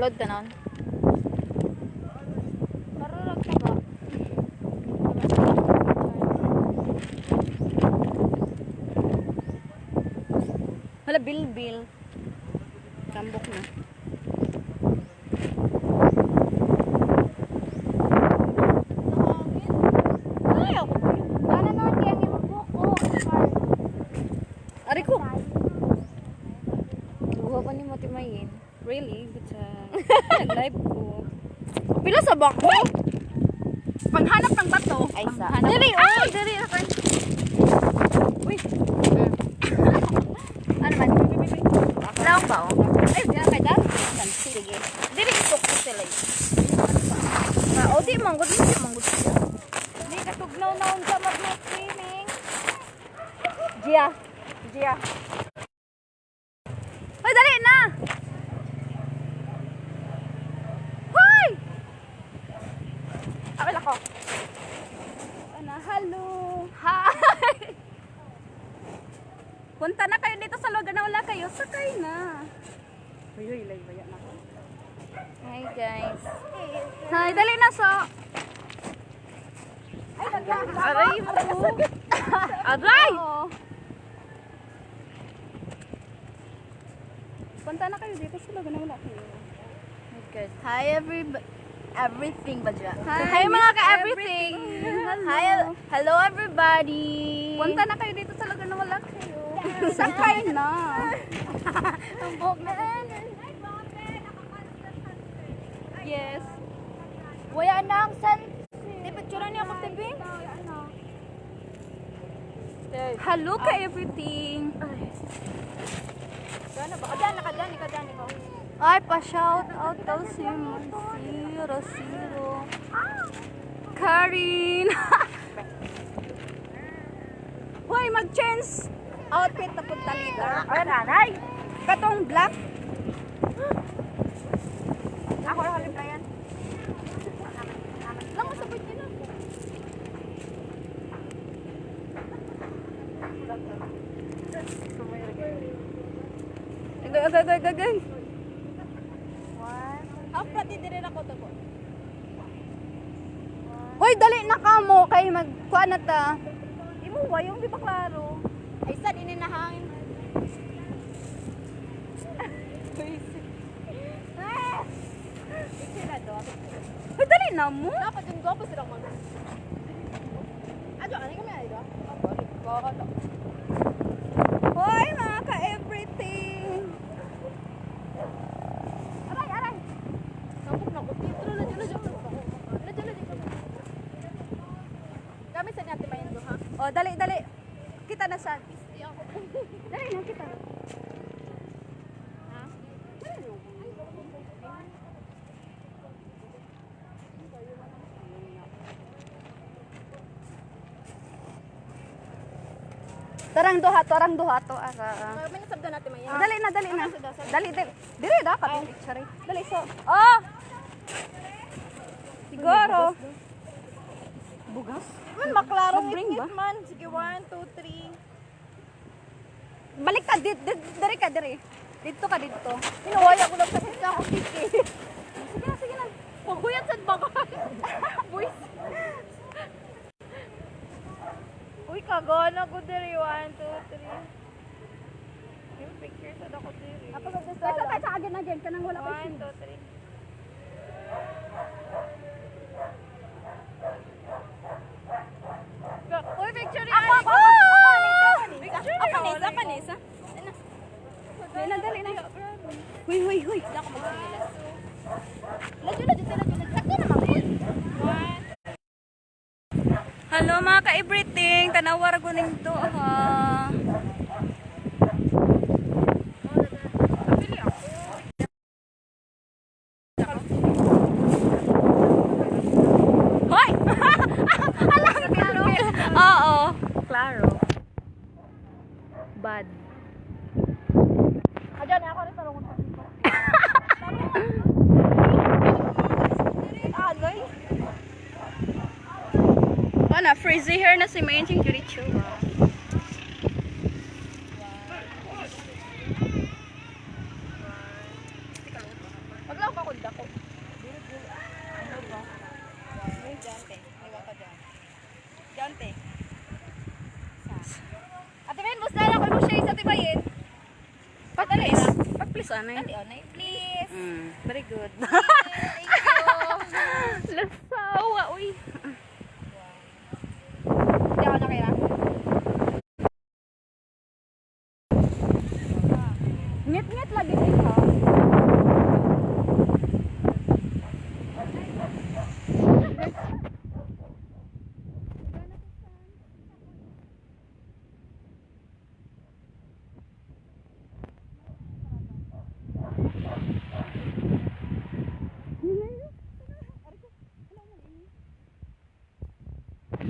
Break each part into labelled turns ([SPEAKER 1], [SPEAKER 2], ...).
[SPEAKER 1] Sulod tanon. Marurag ka ba? Hala, bil. Kambok na. Ari ko. Duha pa ni mo timayin.
[SPEAKER 2] Really? Good live ko.
[SPEAKER 1] Pila sa bako?
[SPEAKER 2] Paghanap ng bato.
[SPEAKER 1] Ay, sa.
[SPEAKER 2] Diri,
[SPEAKER 1] Ay!
[SPEAKER 2] diri.
[SPEAKER 1] Uy. Ano man? Lang ba? Ay, diyan kay Dan. Sige.
[SPEAKER 2] Diri itok ko sila.
[SPEAKER 1] O, di manggod siya.
[SPEAKER 2] Di katugnaw na unsa mag-swimming.
[SPEAKER 1] Gia. Hoy, dali na! Hoy!
[SPEAKER 2] Awal ako.
[SPEAKER 1] Ana, hello.
[SPEAKER 2] Hi. Punta na kayo dito sa lugar na wala kayo. Sakay na.
[SPEAKER 1] Uy, lay-baya na ako.
[SPEAKER 2] Hi guys. Hi, dali na so. Aray mo. Aray!
[SPEAKER 1] Punta na kayo dito sa lugar na wala kayo.
[SPEAKER 2] Good. Hi everything ba dyan?
[SPEAKER 1] Hi,
[SPEAKER 2] mga
[SPEAKER 1] Miss
[SPEAKER 2] ka-everything.
[SPEAKER 1] Hello.
[SPEAKER 2] Hello everybody.
[SPEAKER 1] Punta na kayo dito sa lugar na wala kayo. Sakay na.
[SPEAKER 2] Ang buhok na.
[SPEAKER 1] Yes.
[SPEAKER 2] Waya na ang san. Picture niya ako tibi.
[SPEAKER 1] Hello ka everything.
[SPEAKER 2] Gana ba? Adan ka ko.
[SPEAKER 1] Ay, pa-shout out daw si Rosiro. Karin. Hoy, mag-change outfit na punta dito.
[SPEAKER 2] Ay, nanay.
[SPEAKER 1] Katong black.
[SPEAKER 2] Ako yung halim na yan.
[SPEAKER 1] Lang mo sabay nila. Agay.
[SPEAKER 2] After di dire na ko to po.
[SPEAKER 1] Hoy, dali na ka mo kay magkuha na ta.
[SPEAKER 2] Imo wa yung di ba klaro. Ay sa din na hangin. Sila do.
[SPEAKER 1] Hoy, dali na mo.
[SPEAKER 2] Dapat yung gopo sila mo. Ajo ani kami ay do. Ko.
[SPEAKER 1] Hoy, mga ka-everything.
[SPEAKER 2] Aray. Sampok na ko. Dito na dyan. Kami sa natin mayin do ha.
[SPEAKER 1] O, dali. Kita na sa. Dali na kita.
[SPEAKER 2] Ha?
[SPEAKER 1] Tarang duha to ara.
[SPEAKER 2] May nasabda natin mayin.
[SPEAKER 1] Dali na. Dali. Dili da ka picture. Dali so.
[SPEAKER 2] Oh!
[SPEAKER 1] Siguro. Bugas.
[SPEAKER 2] Man maklarong
[SPEAKER 1] Mag-bring ba?
[SPEAKER 2] ngit man. Sige 1 2 3.
[SPEAKER 1] Balik ka diri. Dito ka dito.
[SPEAKER 2] Inuwaya ko lang sa kanya ako kiki.
[SPEAKER 1] Sige na.
[SPEAKER 2] Paguyat sa bagan. Boys. Uy, kagana ko diri 1 2 3. Yung picture sa dako diri.
[SPEAKER 1] Apa sa tayo sa again kanang wala pa
[SPEAKER 2] 1 2 3. Uy, picture ni Ani. Ako Nisa.
[SPEAKER 1] Dali na. Huy.
[SPEAKER 2] Ako magsilas. Laju. Sakto naman ko.
[SPEAKER 1] Hello mga ka-everything. Tanawar ko ning to ha. Hoy! Alam klaro. Oo. Klaro. Bad.
[SPEAKER 2] Ajan ako rin tarong ko. Agay.
[SPEAKER 1] Ano, frizzy hair na si Maynching Juricho.
[SPEAKER 2] Maglaw ka ko da.
[SPEAKER 1] sa anay.
[SPEAKER 2] Ate, onay, please.
[SPEAKER 1] Very good.
[SPEAKER 2] Thank you.
[SPEAKER 1] Lasawa, uy.
[SPEAKER 2] Hindi ako nakira.
[SPEAKER 1] Ngit-ngit lagi ay ha.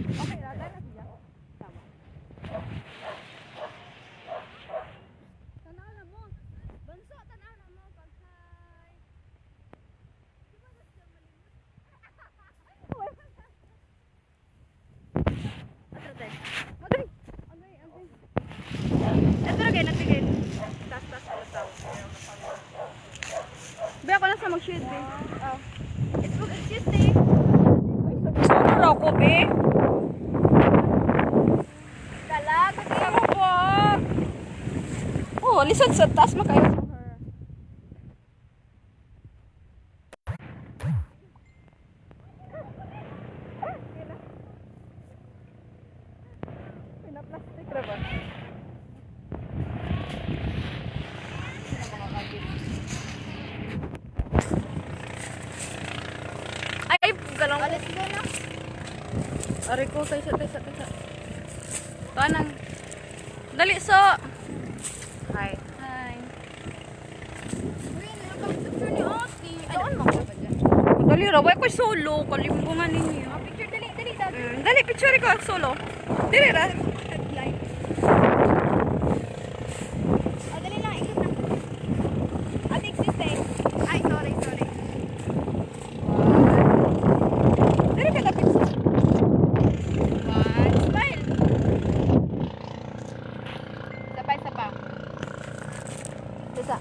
[SPEAKER 2] Okay, lagay na siya. Tama. Tanaw na mo. Banso, tanaw na mo. Pag-hi. Di ba na siya malimot? Atras, Madri. Agay.
[SPEAKER 1] Ito na kayo, natigil. Tas, alataw. Be, ako lang sa mag-shoot, be.
[SPEAKER 2] Oh. It's Tuesday.
[SPEAKER 1] Sino raw ko, be?
[SPEAKER 2] Dalag.
[SPEAKER 1] Ano ba? Oh, listen sa taas mo kayo.
[SPEAKER 2] Pinaplastic na ba?
[SPEAKER 1] Ay, galong.
[SPEAKER 2] Oh, let's go na.
[SPEAKER 1] Ari ko, taysa. Kanang. Dali, so.
[SPEAKER 2] Hi.
[SPEAKER 1] Hi.
[SPEAKER 2] Uy, nakapag-picture ni Ate. Doon mo ba dyan?
[SPEAKER 1] Dali, raway ko solo. Kalimbungan ninyo.
[SPEAKER 2] Oh, picture, dali, dali.
[SPEAKER 1] Dali, picture ko solo. Dili, ra.
[SPEAKER 2] Oh, dali lang, ikot na. Ate, existe. Ay, sorry.
[SPEAKER 1] Dili ka tapit.
[SPEAKER 2] One, smile. Sabay. Isa.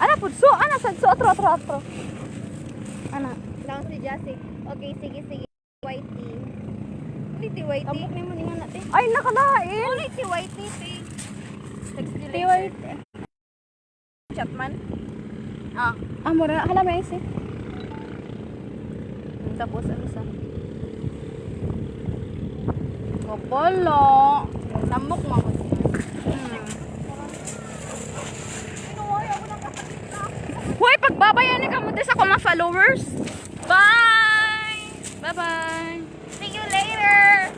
[SPEAKER 1] Ana pud so, ana sad so atro. Ana.
[SPEAKER 2] Lang si Jassy. Okay, sige. Whitey. Ulit si Whitey.
[SPEAKER 1] Abot nimo ningan natin. Ay nakalain.
[SPEAKER 2] Ulit si Whitey, te.
[SPEAKER 1] Tiwait.
[SPEAKER 2] Chatman.
[SPEAKER 1] Mura hala may isi. Tapos ano sa? Kopolo. Namok mo ko. Hoy, pagbabayan ni kamo sa ko mga followers. Bye. Bye-bye.
[SPEAKER 2] See you later.